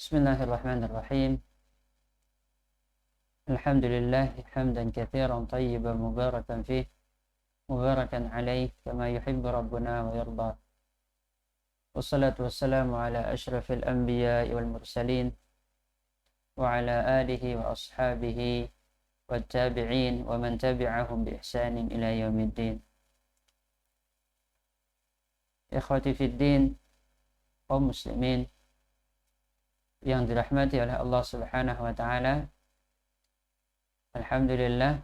Bismillahirrahmanirrahim. Alhamdulillah hamdan katsiran tayyiban mubarakan fih mubarakan alaih kama yuhibbu rabbuna wa yarda. Wassalatu wassalamu ala asyrafil anbiya'i wal mursalin wa ala alihi wa ashabihi wa tabi'in wa man tabi'ahum bi ihsanin ila yaumiddin. Ikhwati fid din, kaum muslimin yang dirahmati oleh Allah Subhanahu wa taala. Alhamdulillah,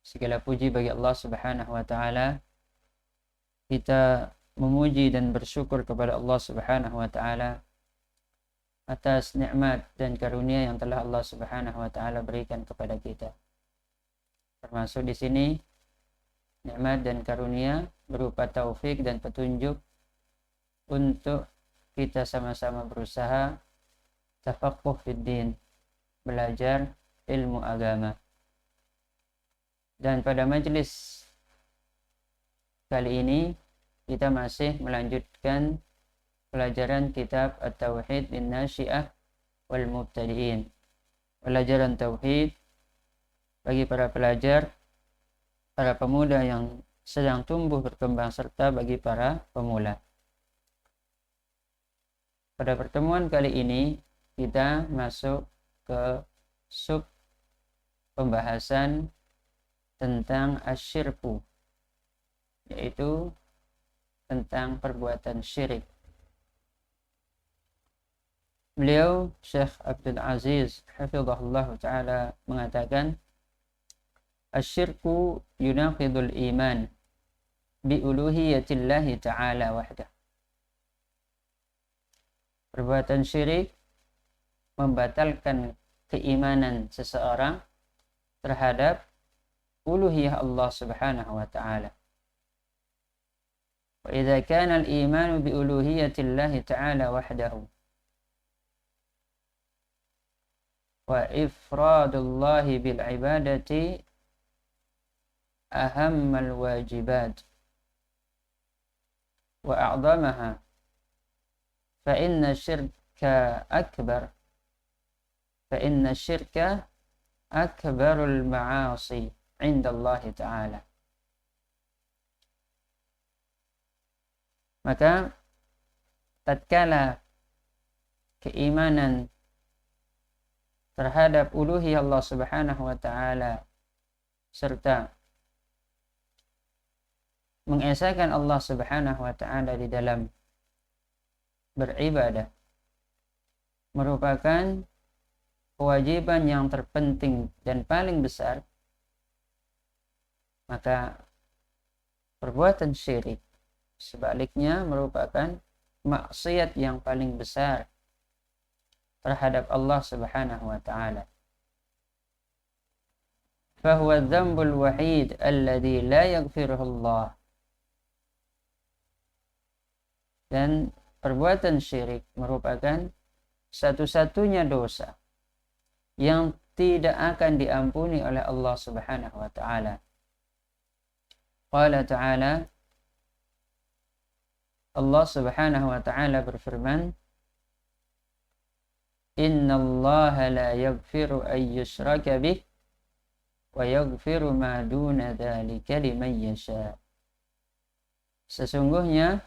segala puji bagi Allah Subhanahu wa taala. Kita memuji dan bersyukur kepada Allah Subhanahu wa taala atas nikmat dan karunia yang telah Allah Subhanahu wa taala berikan kepada kita. Termasuk di sini nikmat dan karunia berupa taufik dan petunjuk untuk kita sama-sama berusaha tafaqquh fid din, belajar ilmu agama. Dan pada majelis kali ini kita masih melanjutkan pelajaran kitab At-Tauhid lin-Nasyi'ah wal Mubtadi'in. Pelajaran tauhid bagi para pelajar, para pemuda yang sedang tumbuh berkembang, serta bagi para pemula. Pada pertemuan kali ini kita masuk ke sub pembahasan tentang asyirku, yaitu tentang perbuatan syirik. Beliau Syekh Abdul Aziz hafizahullah ta'ala mengatakan, asyirku yunaqidul iman bi uluhiyatillahi ta'ala wahdah. Perbuatan syirik membatalkan keimanan seseorang terhadap uluhiyah Allah Subhanahu wa taala. Wa idza kana al-iman bi uluhiyati Allah ta'ala wahdahu wa ifradullah bil ibadati ahammal wajibat wa a'zamaha فإن الشرك أكبر المعاصي عند الله تعالى. Maka tatkala keimanan terhadap uluhiyah Allah Subhanahu wa taala serta mengesahkan Allah Subhanahu wa taala di dalam beribadah merupakan kewajiban yang terpenting dan paling besar, maka perbuatan syirik sebaliknya merupakan maksiat yang paling besar terhadap Allah Subhanahu wa taala. Fahuwa dzambul wahid alladzi la yaghfiruhu Allah. Dan perbuatan syirik merupakan satu-satunya dosa yang tidak akan diampuni oleh Allah Subhanahu wa taala. Qala ta'ala, Allah Subhanahu wa taala berfirman, innallaha la yaghfiru an yushraka bih wa yaghfiru ma duna dzalika liman yasha. Sesungguhnya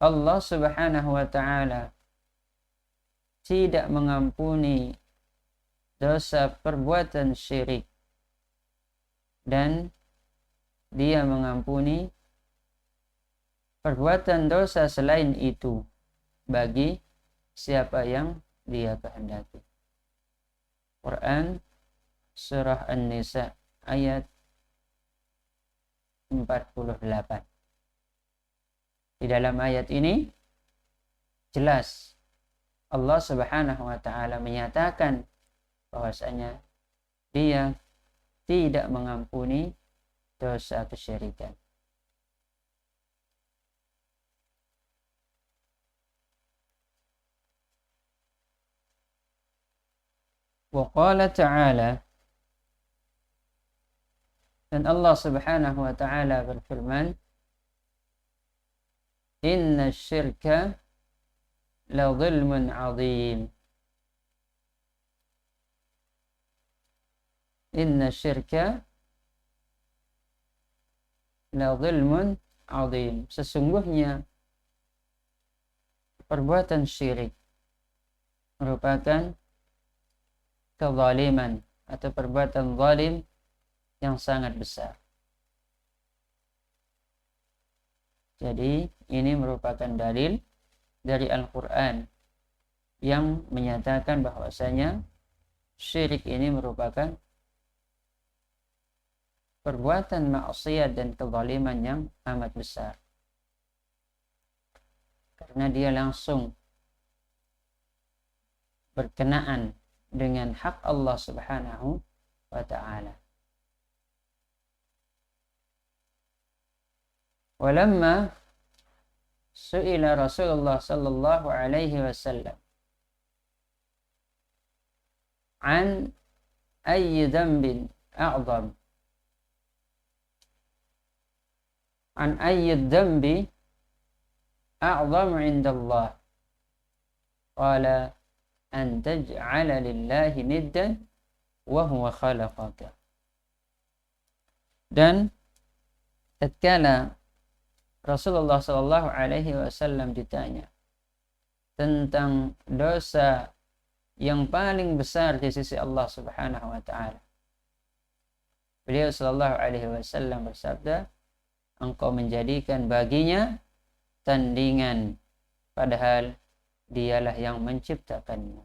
Allah Subhanahu wa ta'ala tidak mengampuni dosa perbuatan syirik, dan Dia mengampuni perbuatan dosa selain itu bagi siapa yang Dia kehendaki. Quran Surah An-Nisa ayat 48. Di dalam ayat ini jelas Allah Subhanahu wa taala menyatakan bahwasanya Dia tidak mengampuni dosa kesyirikan. Wa qala ta'ala, dan Allah Subhanahu wa taala berfirman, inna syirka la dhulmun 'adzim. Inna syirka la dhulmun 'adzim. Sesungguhnya perbuatan syirik merupakan kezaliman atau perbuatan zalim yang sangat besar. Jadi ini merupakan dalil dari Al-Quran yang menyatakan bahwasanya syirik ini merupakan perbuatan maksiat dan kezaliman yang amat besar. Karena dia langsung berkenaan dengan hak Allah Subhanahu wa ta'ala. Walamma su'ila Rasulullah sallallahu alaihi wasallam an ayyi dhanbin a'zam an ayyi dhanbi a'zam 'inda Allah, qala an taj'ala lillahi niddan wa huwa khalaqaka. Dan tatkala Rasulullah sallallahu alaihi wasallam ditanya tentang dosa yang paling besar di sisi Allah Subhanahu wa taala, beliau sallallahu alaihi wasallam bersabda, engkau menjadikan baginya tandingan padahal dialah yang menciptakanmu.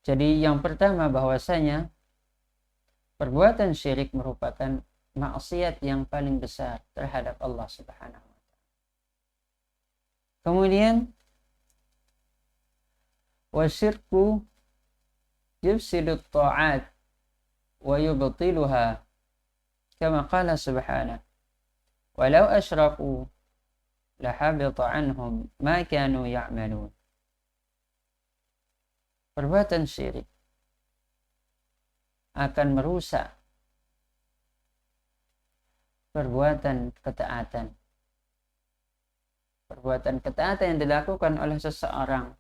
Jadi yang pertama bahwasanya perbuatan syirik merupakan maksiat yang paling besar terhadap Allah Subhanahu wa taala. Kemudian wasyirku yufsidu ta'at wa yubtiluha kama qala subhanahu walau asyraku lahabita anhum ma kanu ya'malun. Perbuatan syirik akan merusak perbuatan ketaatan. Perbuatan ketaatan yang dilakukan oleh seseorang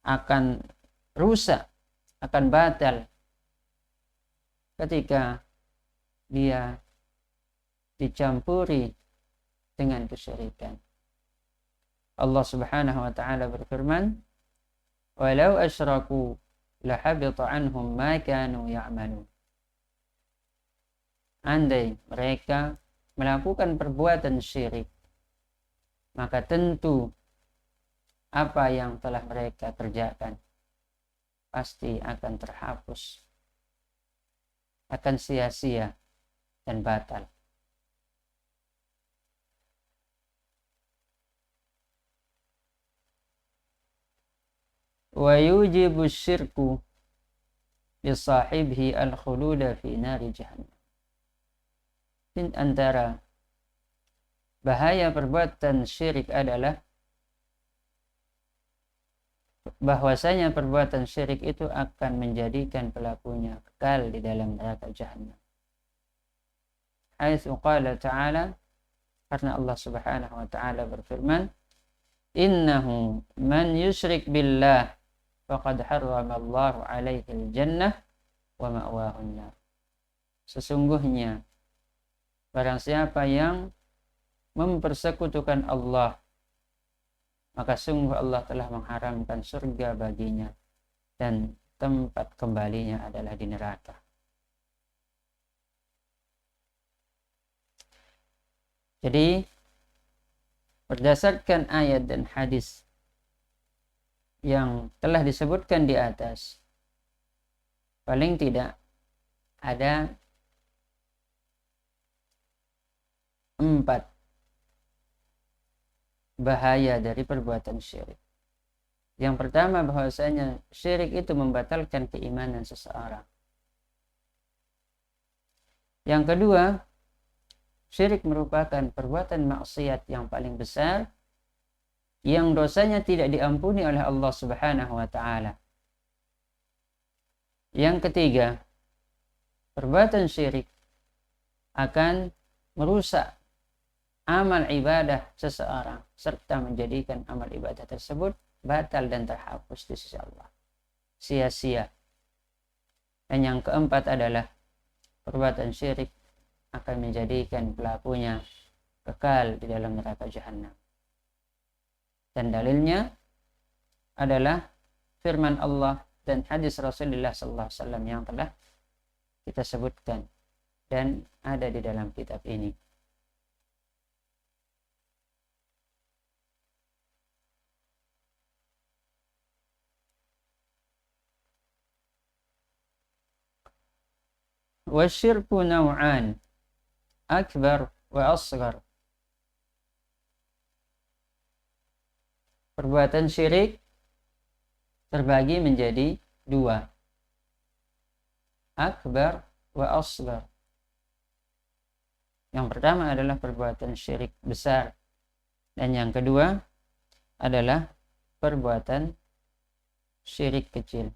akan rusak, akan batal ketika dia dicampuri dengan kesyirikan. Allah Subhanahu wa taala berfirman, "Walau asyraku lahabita anhum ma kanu ya'malun." Andai mereka melakukan perbuatan syirik, maka tentu apa yang telah mereka kerjakan pasti akan terhapus, akan sia-sia dan batal. Wa yujibu syirku bisahibihi al-khuluda fi nari jahannam. Di antara bahaya perbuatan syirik adalah bahwasanya perbuatan syirik itu akan menjadikan pelakunya kekal di dalam neraka jahannam. Haitsu qala ta'ala, karena Allah Subhanahu wa taala berfirman, "Innahu man yusyrik billah faqad harrama Allahu 'alaihi al-jannah wa ma'wahu an-nar." Sesungguhnya barang siapa yang mempersekutukan Allah, maka sungguh Allah telah mengharamkan surga baginya dan tempat kembalinya adalah di neraka. Jadi berdasarkan ayat dan hadis yang telah disebutkan di atas, paling tidak ada 4 bahaya dari perbuatan syirik. Yang pertama, bahwasanya syirik itu membatalkan keimanan seseorang. Yang kedua, syirik merupakan perbuatan maksiat yang paling besar yang dosanya tidak diampuni oleh Allah Subhanahu wa taala. Yang ketiga, perbuatan syirik akan merusak amal ibadah seseorang serta menjadikan amal ibadah tersebut batal dan terhapus di sisi Allah, sia-sia. Dan yang keempat adalah perbuatan syirik akan menjadikan pelakunya kekal di dalam neraka jahanam. Dan dalilnya adalah firman Allah dan hadis Rasulullah SAW yang telah kita sebutkan dan ada di dalam kitab ini. Wasyirku naw'an, akbar wa asghar. Perbuatan syirik terbagi menjadi dua, akbar wa asghar. Yang pertama adalah perbuatan syirik besar, dan yang kedua adalah perbuatan syirik kecil.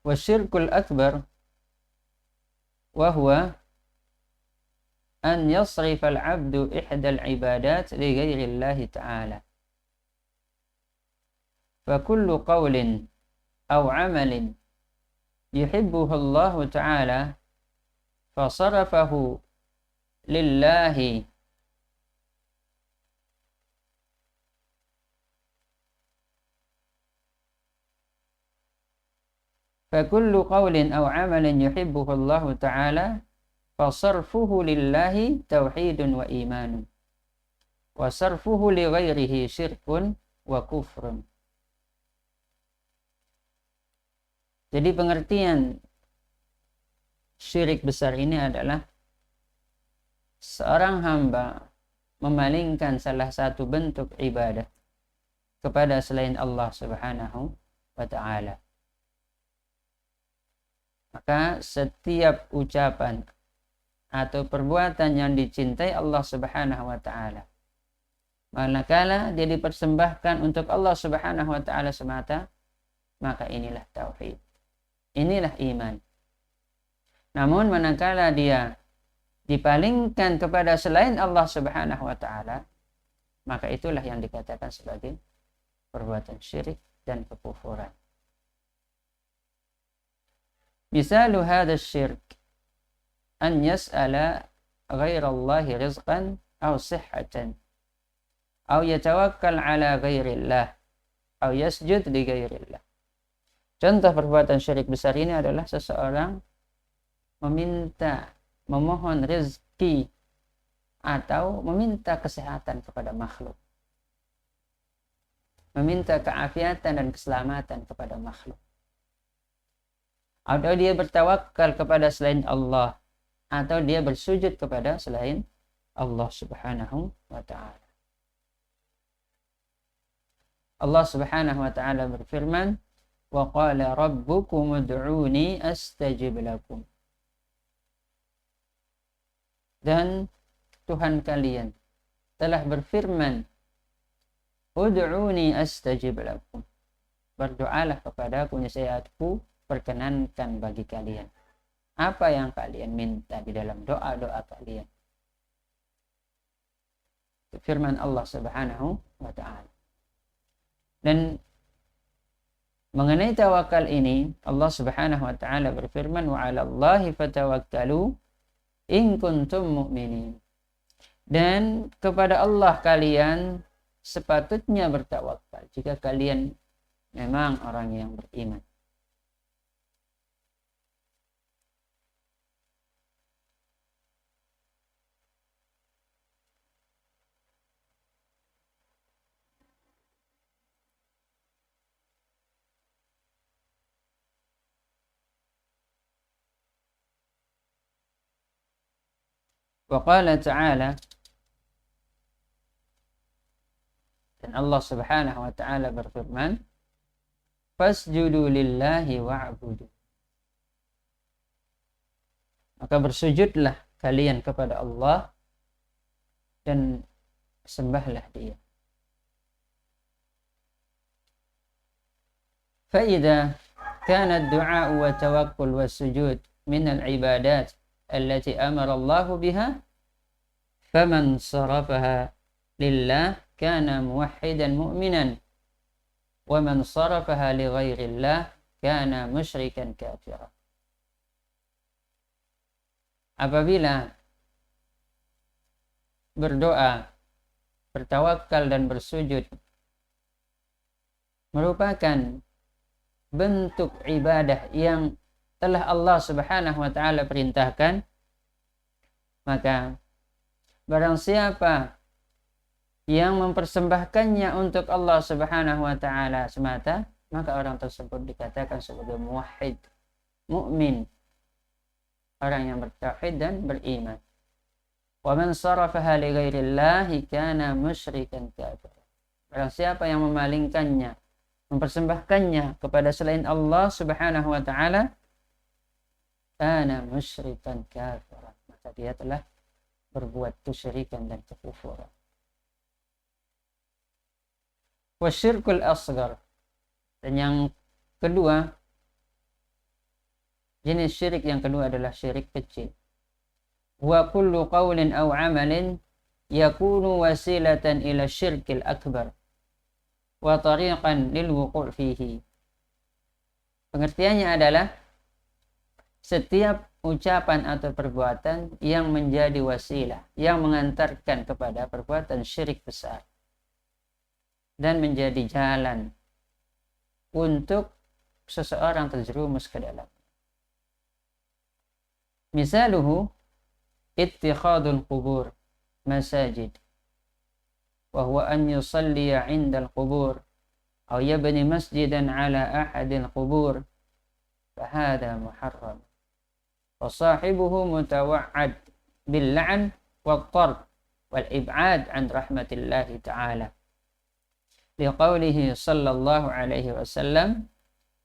Wasyirkul akbar wa huwa an yasrifa al-'abdu ihda al-'ibadat li ghairi Allah ta'ala. Fa kullu qawlin aw 'amalin yuhibbuhu Allah ta'ala fa sarafahu lillahi فكل قول أو عمل يحبه الله تعالى فصرفه لله توحيد وإيمان وصرفه لغيره شرك وكفر. Jadi pengertian syirik besar ini adalah seorang hamba memalingkan salah satu bentuk ibadah kepada selain Allah Subhanahu wa ta'ala. Maka setiap ucapan atau perbuatan yang dicintai Allah Subhanahu wa ta'ala, manakala dia dipersembahkan untuk Allah Subhanahu wa ta'ala semata, maka inilah tauhid, inilah iman. Namun manakala dia dipalingkan kepada selain Allah Subhanahu wa ta'ala, maka itulah yang dikatakan sebagai perbuatan syirik dan kekufuran. Misalu hadha syirk an yas'ala ghairallahi rizqan aw sihhatan aw yatawakkal ala ghairillah aw yasjud li ghairillah. Contoh perbuatan syirik besar ini adalah seseorang memohon rezeki atau meminta kesehatan kepada makhluk, meminta keafiatan dan keselamatan kepada makhluk, atau dia bertawakal kepada selain Allah, atau dia bersujud kepada selain Allah Subhanahu wa ta'ala. Allah Subhanahu wa ta'ala berfirman, wa qala rabbukum ud'uni astajib lakum. Dan Tuhan kalian telah berfirman, ud'uni astajib lakum. Berdoalah kepadaku, niscaya aku perkenankan bagi kalian apa yang kalian minta di dalam doa-doa kalian. Firman Allah Subhanahu wa ta'ala. Dan mengenai tawakal ini, Allah Subhanahu wa ta'ala berfirman, wa 'alallahi fatawakkalu in kuntum mu'minin. Dan kepada Allah kalian sepatutnya bertawakal jika kalian memang orang yang beriman. Wa qala ta'ala, dan Allah Subhanahu wa ta'ala berfirman, fasjudu lillahi wa'budu. Maka bersujudlah kalian kepada Allah dan sembahlah Dia. فإذا كان الدعاء والتوكل والسجود من العبادات التي أمر الله بها فمن صرفها لله كان موحدا مؤمنا ومن صرفها لغير الله كان مشركا كافرا. Apabila berdoa, bertawakal dan bersujud merupakan bentuk ibadah yang telah Allah Subhanahu wa taala perintahkan, maka barang siapa yang mempersembahkannya untuk Allah Subhanahu wa taala semata, maka orang tersebut dikatakan sebagai muwahhid, mukmin, orang yang bertauhid dan beriman. Wa man sarafaha li ghairillahi kana musyrikan kafir. Barang siapa yang memalingkannya, mempersembahkannya kepada selain Allah Subhanahu wa taala, kana musyrikan kafir, maka dia telah berbuat kesyirikan dan kekufuran. Wasyirkul asghar, dan yang kedua, jenis syirik yang kedua adalah syirik kecil. Wa kullu qawlin aw amalin yakunu wasilatan ila syirkil akbar wa tariqan lil wuqu' fihi. Pengertiannya adalah setiap ucapan atau perbuatan yang menjadi wasilah, yang mengantarkan kepada perbuatan syirik besar dan menjadi jalan untuk seseorang terjerumus ke dalam. Misaluhu ittikhadul qubur masajid wa huwa an yusalli 'inda al-qubur aw yabni masjidan 'ala ahadil qubur fahadha muharram wa sahibuhu mutawa'ad bil la'n wat tard wal ib'ad 'an rahmatillahi ta'ala liqaulihi sallallahu alaihi wasallam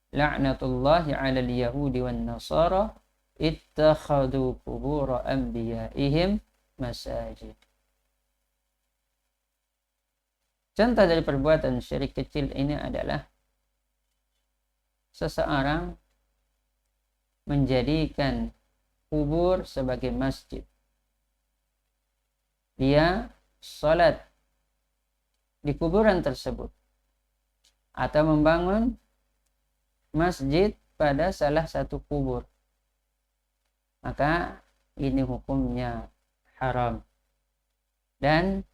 la'natullahi 'alal yahudi wan nasara ittakhadhu qubur anbiya'ihim masajid. Contoh dari perbuatan syirik kecil ini adalah seseorang menjadikan kubur sebagai masjid. Dia salat di kuburan tersebut atau membangun masjid pada salah satu kubur, maka ini hukumnya haram dan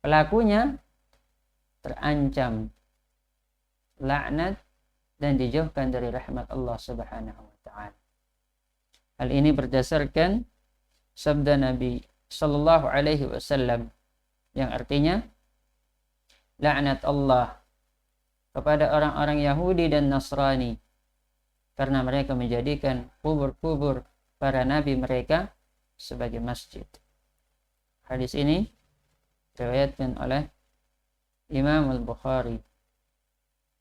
pelakunya terancam laknat dan dijauhkan dari rahmat Allah Subhanahu wa taala. Hal ini berdasarkan sabda Nabi sallallahu alaihi wasallam yang artinya laknat Allah kepada orang-orang Yahudi dan Nasrani karena mereka menjadikan kubur-kubur para nabi mereka sebagai masjid. Hadis ini diriwayatkan oleh Imam Al-Bukhari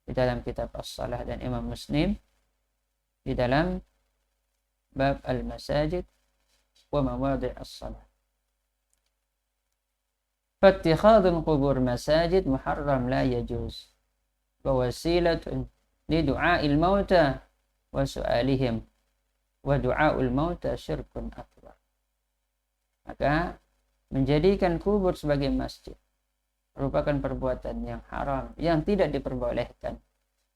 di dalam kitab As-Salah dan Imam Muslim di dalam bab Al-Masajid wa Mawadhi' As-Salah. Fattikhadul qubur masajid muharram la yajuz wa wasilatun li du'a'il mauta wa su'alihim wa du'a'ul mauta syirkun akbar. Maka menjadikan kubur sebagai masjid merupakan perbuatan yang haram, yang tidak diperbolehkan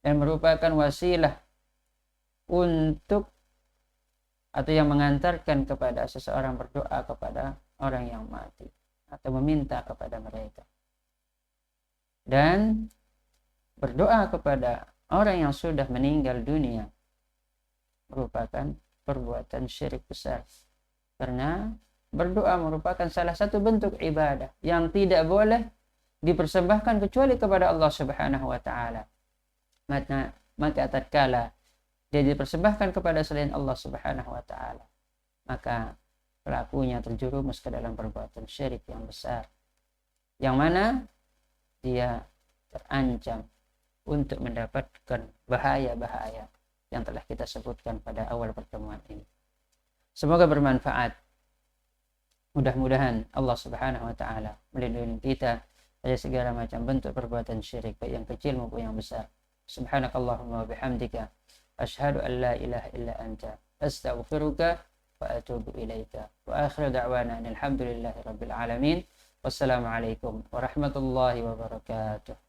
dan merupakan wasilah untuk atau yang mengantarkan kepada seseorang berdoa kepada orang yang mati atau meminta kepada mereka. Dan berdoa kepada orang yang sudah meninggal dunia merupakan perbuatan syirik besar, karena berdoa merupakan salah satu bentuk ibadah yang tidak boleh dipersembahkan kecuali kepada Allah Subhanahu wa taala. Maka tatkala dia dipersembahkan kepada selain Allah Subhanahu wa taala, maka pelakunya terjerumus ke dalam perbuatan syirik yang besar, yang mana dia terancam untuk mendapatkan bahaya-bahaya yang telah kita sebutkan pada awal pertemuan ini. Semoga bermanfaat. Mudah-mudahan Allah Subhanahu wa taala melindungi kita dari segala macam bentuk perbuatan syirik, baik yang kecil maupun yang besar. Subhanakallahumma wa bihamdika asyhadu an la ilaha illa anta astaghfiruka wa atubu ilaika. Wa akhiru da'wana alhamdulillahi rabbil alamin. Wassalamualaikum warahmatullahi wabarakatuh.